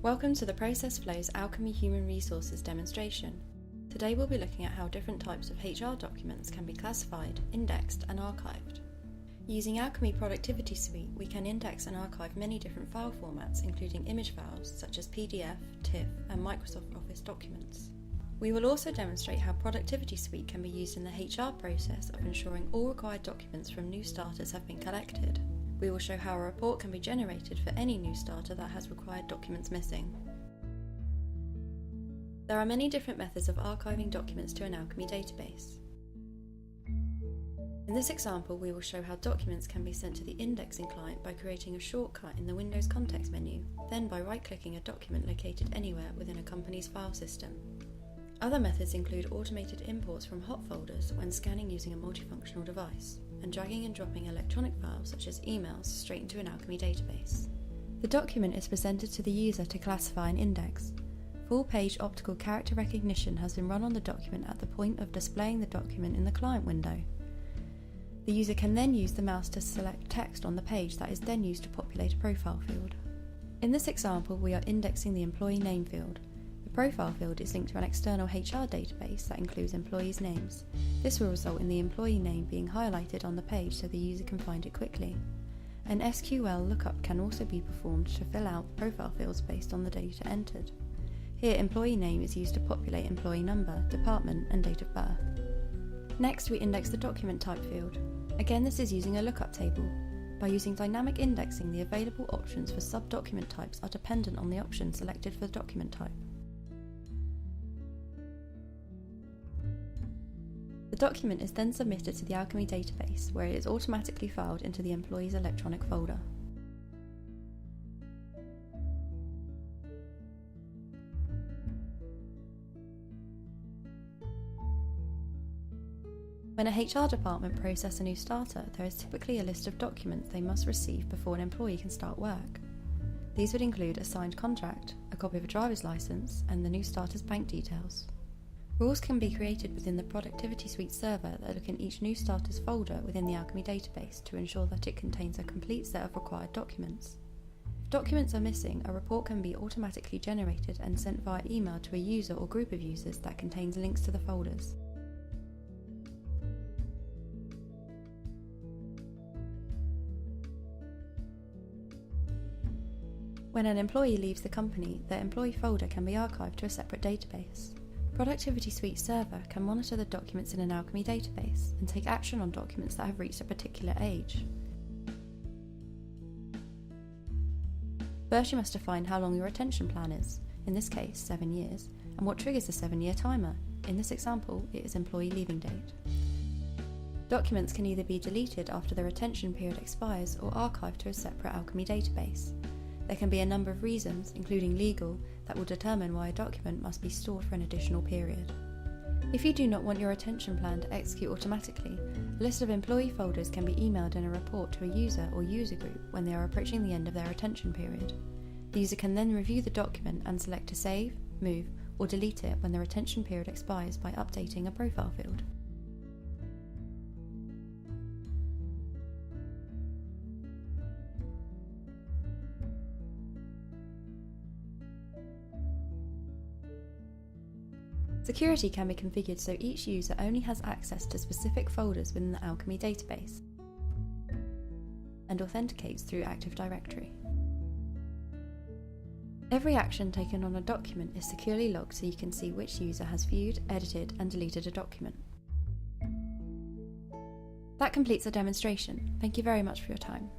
Welcome to the Process Flows Alchemy Human Resources demonstration. Today we'll be looking at how different types of HR documents can be classified, indexed and archived. Using Alchemy Productivity Suite, we can index and archive many different file formats, including image files such as PDF, TIFF and Microsoft Office documents. We will also demonstrate how Productivity Suite can be used in the HR process of ensuring all required documents from new starters have been collected. We will show how a report can be generated for any new starter that has required documents missing. There are many different methods of archiving documents to an Alchemy database. In this example, we will show how documents can be sent to the indexing client by creating a shortcut in the Windows context menu, then by right-clicking a document located anywhere within a company's file system. Other methods include automated imports from hot folders when scanning using a multifunctional device, and dragging and dropping electronic files such as emails straight into an Alchemy database. The document is presented to the user to classify and index. Full-page optical character recognition has been run on the document at the point of displaying the document in the client window. The user can then use the mouse to select text on the page that is then used to populate a profile field. In this example, we are indexing the employee name field. The profile field is linked to an external HR database that includes employees' names. This will result in the employee name being highlighted on the page so the user can find it quickly. An SQL lookup can also be performed to fill out the profile fields based on the data entered. Here, employee name is used to populate employee number, department and date of birth. Next, we index the document type field. Again, this is using a lookup table. By using dynamic indexing, the available options for sub-document types are dependent on the option selected for the document type. The document is then submitted to the Alchemy database, where it is automatically filed into the employee's electronic folder. When a HR department processes a new starter, there is typically a list of documents they must receive before an employee can start work. These would include a signed contract, a copy of a driver's license, and the new starter's bank details. Rules can be created within the Productivity Suite server that look in each new starter's folder within the Alchemy database to ensure that it contains a complete set of required documents. If documents are missing, a report can be automatically generated and sent via email to a user or group of users that contains links to the folders. When an employee leaves the company, their employee folder can be archived to a separate database. Productivity Suite server can monitor the documents in an Alchemy database and take action on documents that have reached a particular age. First, you must define how long your retention plan is, in this case 7 years, and what triggers the 7-year timer. In this example, it is employee leaving date. Documents can either be deleted after the retention period expires or archived to a separate Alchemy database. There can be a number of reasons, including legal, that will determine why a document must be stored for an additional period. If you do not want your retention plan to execute automatically, a list of employee folders can be emailed in a report to a user or user group when they are approaching the end of their retention period. The user can then review the document and select to save, move, or delete it when the retention period expires by updating a profile field. Security can be configured so each user only has access to specific folders within the Alchemy database and authenticates through Active Directory. Every action taken on a document is securely logged so you can see which user has viewed, edited and deleted a document. That completes the demonstration. Thank you very much for your time.